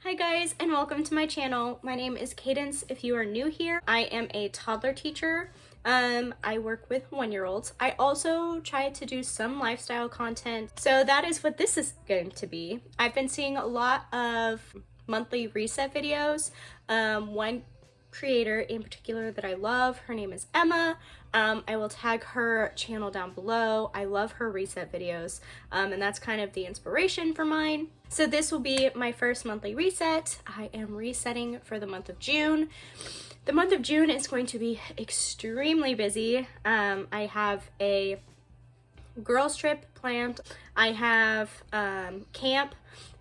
Hi guys, and welcome to my channel. My name is Cadence. If you are new here, I am a toddler teacher. I work with 1-year-olds. I also try to do some lifestyle content. So that is what this is going to be. I've been seeing a lot of monthly reset videos. One creator in particular that I love, her name is Emma. I will tag her channel down below. I love her reset videos, and that's kind of the inspiration for mine. So this will be my first monthly reset. I am resetting for the month of June. The month of June is going to be extremely busy. I have a girls trip planned. I have camp,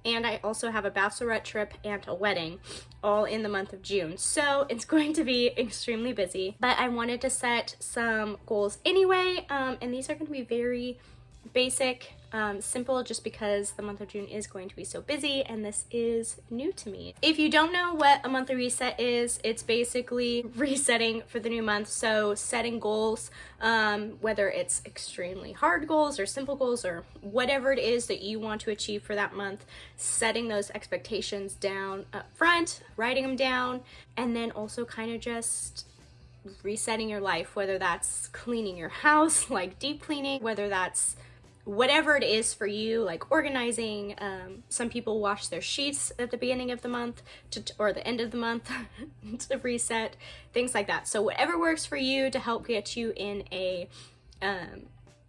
and I also have a bachelorette trip and a wedding, all in the month of June. So it's going to be extremely busy, but I wanted to set some goals anyway, and these are going to be very basic, simple, just because the month of June is going to be so busy and this is new to me. If you don't know what a monthly reset is, it's basically resetting for the new month. So setting goals, whether it's extremely hard goals or simple goals or whatever it is that you want to achieve for that month, setting those expectations down up front, writing them down, and then also kind of just resetting your life, whether that's cleaning your house, like deep cleaning, whether that's whatever it is for you, like organizing. Some people wash their sheets at the beginning of the month or the end of the month to reset, things like that. So whatever works for you to help get you in a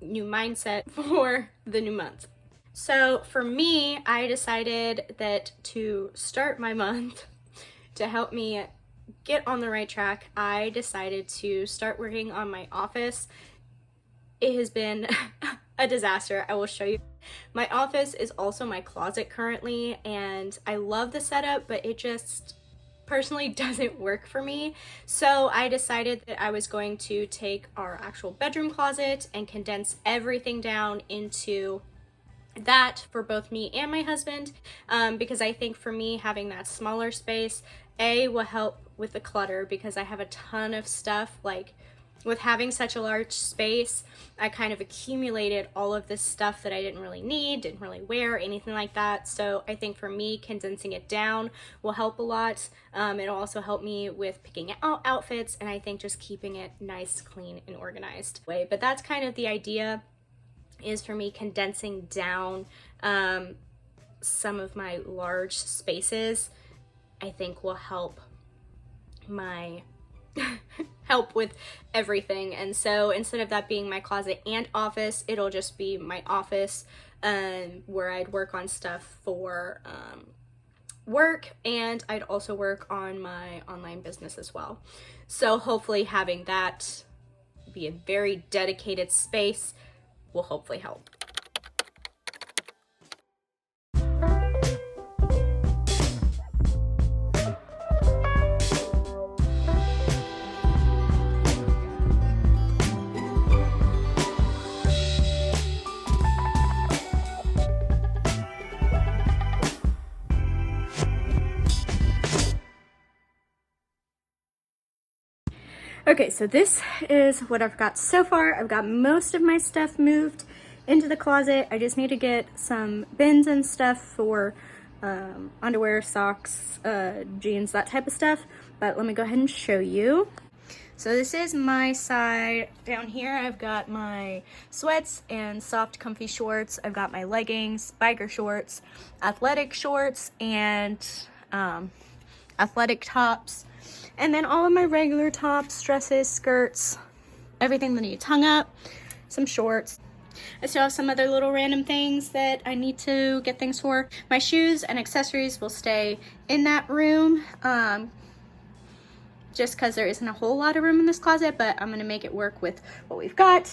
new mindset for the new month. So for me, I decided that to start my month, to help me get on the right track, I decided to start working on my office. It has been a disaster. I will show you. My office is also my closet currently, and I love the setup, but it just personally doesn't work for me. So I decided that I was going to take our actual bedroom closet and condense everything down into that for both me and my husband, because I think for me, having that smaller space, will help with the clutter, because I have a ton of stuff. Like, with having such a large space, I kind of accumulated all of this stuff that I didn't really need, didn't really wear, anything like that. So I think for me, condensing it down will help a lot. It'll also help me with picking out outfits, and I think just keeping it nice, clean, and organized. But that's kind of the idea, is for me condensing down some of my large spaces. I think will help my help with everything. And so instead of that being my closet and office, it'll just be my office, where I'd work on stuff for work, and I'd also work on my online business as well. So hopefully having that be a very dedicated space will hopefully help. Okay, so this is what I've got so far. I've got most of my stuff moved into the closet. I just need to get some bins and stuff for underwear, socks, jeans, that type of stuff. But let me go ahead and show you. So this is my side. Down here I've got my sweats and soft comfy shorts. I've got my leggings, biker shorts, athletic shorts, and athletic tops. And then all of my regular tops, dresses, skirts, everything that needs hung up, some shorts. I still have some other little random things that I need to get things for. My shoes and accessories will stay in that room, just because there isn't a whole lot of room in this closet, but I'm gonna make it work with what we've got.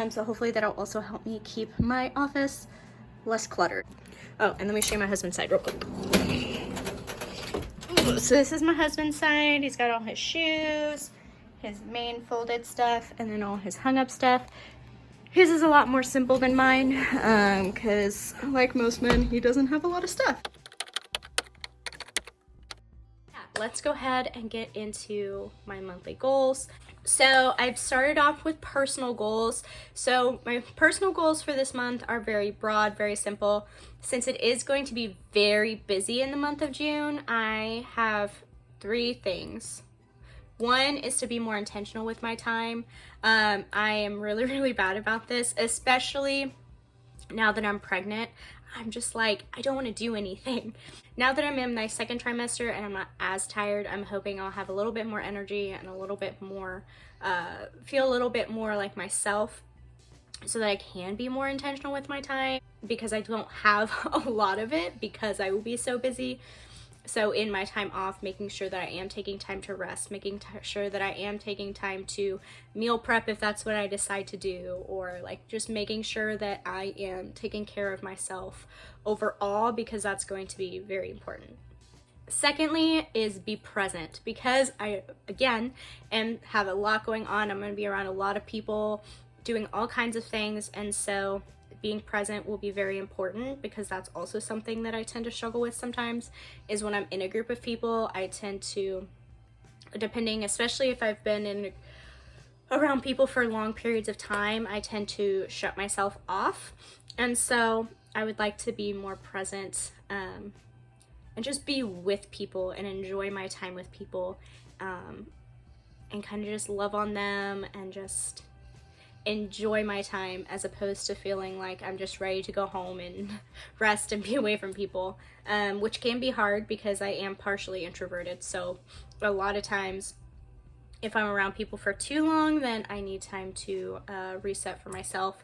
So hopefully that'll also help me keep my office less cluttered. Oh, and let me show you my husband's side real quick. So this is my husband's side. He's got all his shoes, his main folded stuff, and then all his hung up stuff. His is a lot more simple than mine, because like most men, he doesn't have a lot of stuff. Let's go ahead and get into my monthly goals. So I've started off with personal goals. So my personal goals for this month are very broad, very simple. Since it is going to be very busy in the month of June, I have 3 things. One is to be more intentional with my time. I am really, really bad about this, especially now that I'm pregnant. I'm just like, I don't want to do anything. Now that I'm in my 2nd trimester and I'm not as tired, I'm hoping I'll have a little bit more energy and a little bit more, feel a little bit more like myself, so that I can be more intentional with my time, because I don't have a lot of it because I will be so busy. So in my time off, making sure that I am taking time to rest, making sure that I am taking time to meal prep if that's what I decide to do, or like just making sure that I am taking care of myself overall, because that's going to be very important. Secondly is be present, because I, again, have a lot going on. I'm going to be around a lot of people doing all kinds of things, and so being present will be very important, because that's also something that I tend to struggle with sometimes, is when I'm in a group of people, I tend to, depending, especially if I've been around people for long periods of time, I tend to shut myself off. And so I would like to be more present, and just be with people and enjoy my time with people, and kind of just love on them and just enjoy my time, as opposed to feeling like I'm just ready to go home and rest and be away from people, which can be hard because I am partially introverted. So a lot of times if I'm around people for too long, then I need time to reset for myself.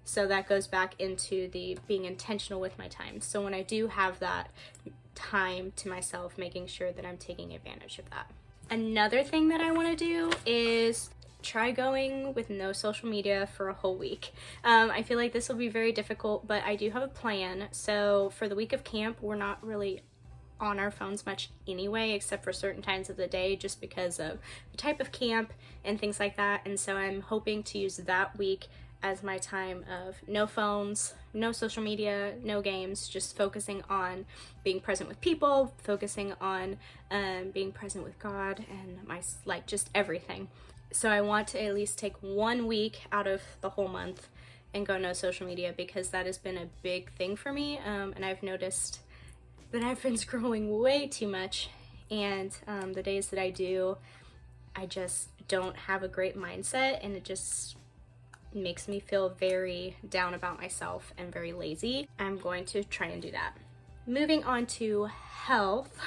So that goes back into the being intentional with my time. So when I do have that time to myself, making sure that I'm taking advantage of that. Another thing that I want to do is try going with no social media for a whole week. I feel like this will be very difficult, but I do have a plan. So for the week of camp, we're not really on our phones much anyway, except for certain times of the day, just because of the type of camp and things like that. And so I'm hoping to use that week as my time of no phones, no social media, no games, just focusing on being present with people, focusing on being present with God and just everything. So I want to at least take 1 week out of the whole month and go no social media, because that has been a big thing for me, and I've noticed that I've been scrolling way too much, and the days that I do, I just don't have a great mindset, and it just makes me feel very down about myself and very lazy. I'm going to try and do that. Moving on to health.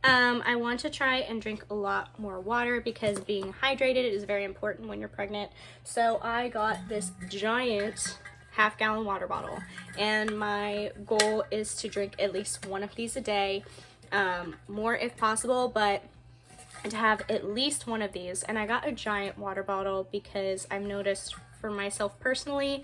I want to try and drink a lot more water, because being hydrated is very important when you're pregnant. So I got this giant half-gallon water bottle, and my goal is to drink at least 1 of these a day, more if possible, but to have at least 1 of these. And I got a giant water bottle because I've noticed for myself personally,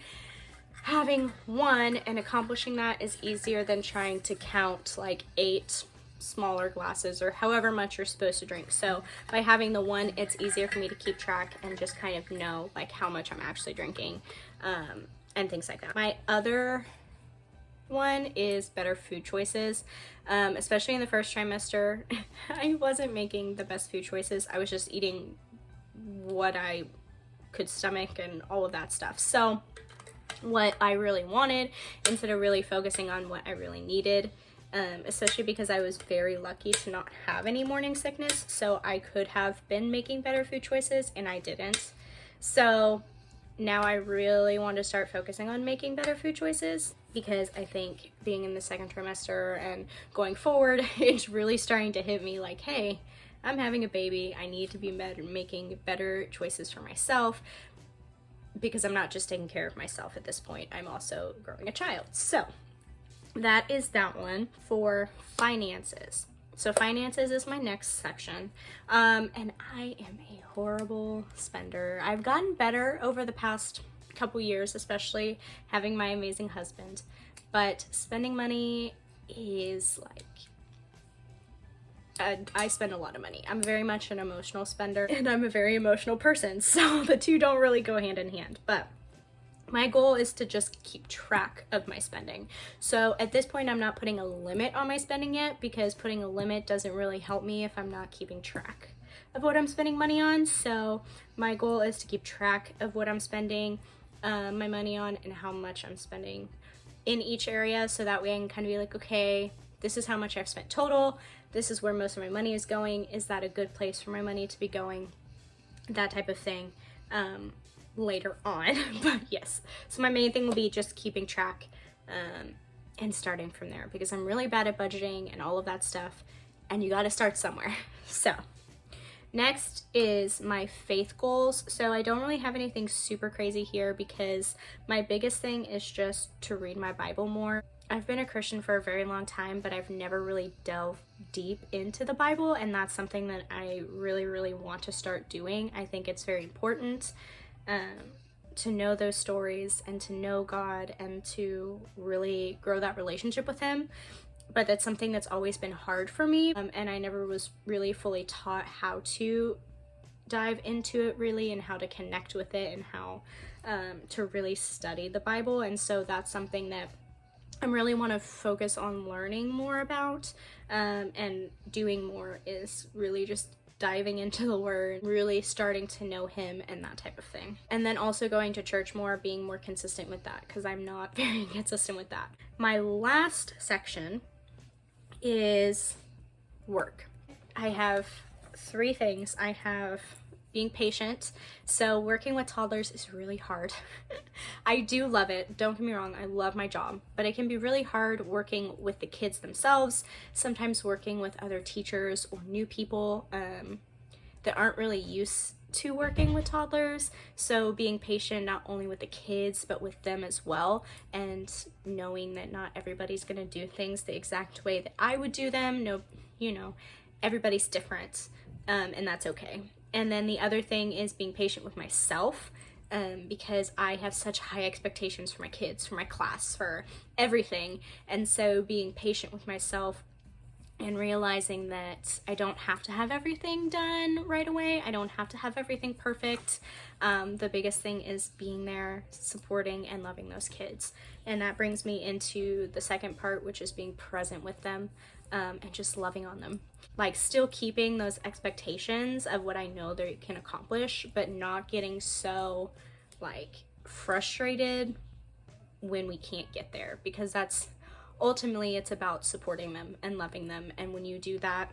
having 1 and accomplishing that is easier than trying to count like 8 smaller glasses or however much you're supposed to drink. So by having the 1, it's easier for me to keep track and just kind of know like how much I'm actually drinking, and things like that. My other one is better food choices, especially in the 1st trimester. I wasn't making the best food choices. I was just eating what I could stomach and all of that stuff. So what I really wanted, instead of really focusing on what I really needed, especially because I was very lucky to not have any morning sickness, so I could have been making better food choices and I didn't. So now I really want to start focusing on making better food choices, because I think being in the 2nd trimester and going forward, it's really starting to hit me like, hey, I'm having a baby. I need to be making better choices for myself, because I'm not just taking care of myself at this point. I'm also growing a child. So that is that one. For finances. So finances is my next section. And I am a horrible spender. I've gotten better over the past couple years, especially having my amazing husband. But spending money is like, I spend a lot of money. I'm very much an emotional spender, and I'm a very emotional person. So the two don't really go hand in hand. But my goal is to just keep track of my spending. So at this point, I'm not putting a limit on my spending yet, because putting a limit doesn't really help me if I'm not keeping track of what I'm spending money on. So my goal is to keep track of what I'm spending my money on and how much I'm spending in each area, so that way I can kind of be like, okay, this is how much I've spent total, this is where most of my money is going, is that a good place for my money to be going, that type of thing later on. But yes, so my main thing will be just keeping track and starting from there, because I'm really bad at budgeting and all of that stuff, and you got to start somewhere. So next is my faith goals. So I don't really have anything super crazy here, because my biggest thing is just to read my Bible more. I've been a Christian for a very long time, but I've never really delved deep into the Bible, and that's something that I really want to start doing. I think it's very important to know those stories and to know God and to really grow that relationship with Him. But that's something that's always been hard for me, and I never was really fully taught how to dive into it really, and how to connect with it, and how to really study the Bible. And so that's something that I really want to focus on learning more about, and doing more, is really just diving into the Word, really starting to know Him and that type of thing. And then also going to church more, being more consistent with that, because I'm not very consistent with that. My last section is work. I have 3 things. I have being patient. So working with toddlers is really hard. I do love it, don't get me wrong, I love my job, but it can be really hard working with the kids themselves, sometimes working with other teachers or new people that aren't really used to working with toddlers. So being patient not only with the kids but with them as well, and knowing that not everybody's gonna do things the exact way that I would do them. No, you know, everybody's different, and that's okay. And then the other thing is being patient with myself, because I have such high expectations for my kids, for my class, for everything. And so being patient with myself and realizing that I don't have to have everything done right away. I don't have to have everything perfect. The biggest thing is being there, supporting and loving those kids. And that brings me into the second part, which is being present with them, and just loving on them. Like still keeping those expectations of what I know they can accomplish, but not getting so like frustrated when we can't get there, because that's ultimately, it's about supporting them and loving them. And when you do that,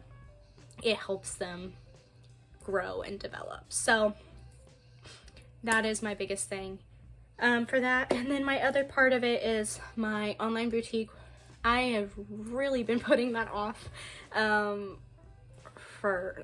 it helps them grow and develop. So that is my biggest thing for that. And then my other part of it is my online boutique. I have really been putting that off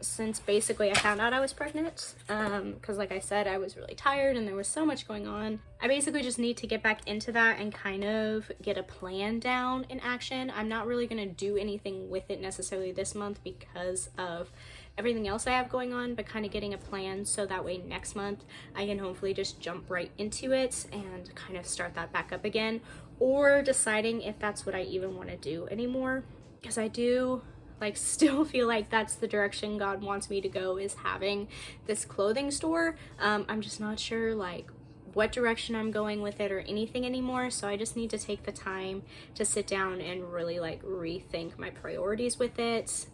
since basically I found out I was pregnant, because like I said, I was really tired and there was so much going on. I basically just need to get back into that and kind of get a plan down in action. I'm not really going to do anything with it necessarily this month because of everything else I have going on, but kind of getting a plan so that way next month I can hopefully just jump right into it and kind of start that back up again, or deciding if that's what I even want to do anymore, because I do like still feel like that's the direction God wants me to go, is having this clothing store. I'm just not sure like what direction I'm going with it or anything anymore, so I just need to take the time to sit down and really like rethink my priorities with it,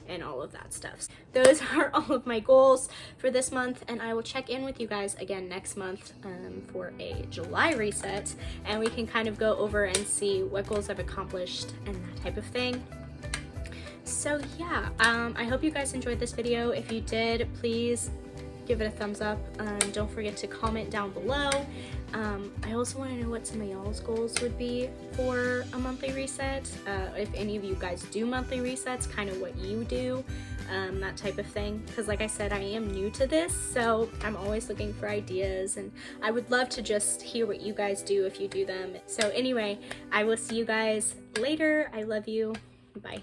and all of that stuff. Those are all of my goals for this month, and I will check in with you guys again next month for a July reset, and we can kind of go over and see what goals I've accomplished and that type of thing. So yeah, I hope you guys enjoyed this video. If you did, please give it a thumbs up. Don't forget to comment down below. I also want to know what some of y'all's goals would be for a monthly reset. If any of you guys do monthly resets, kind of what you do, that type of thing. Because like I said, I am new to this, so I'm always looking for ideas, and I would love to just hear what you guys do if you do them. So anyway, I will see you guys later. I love you. Bye.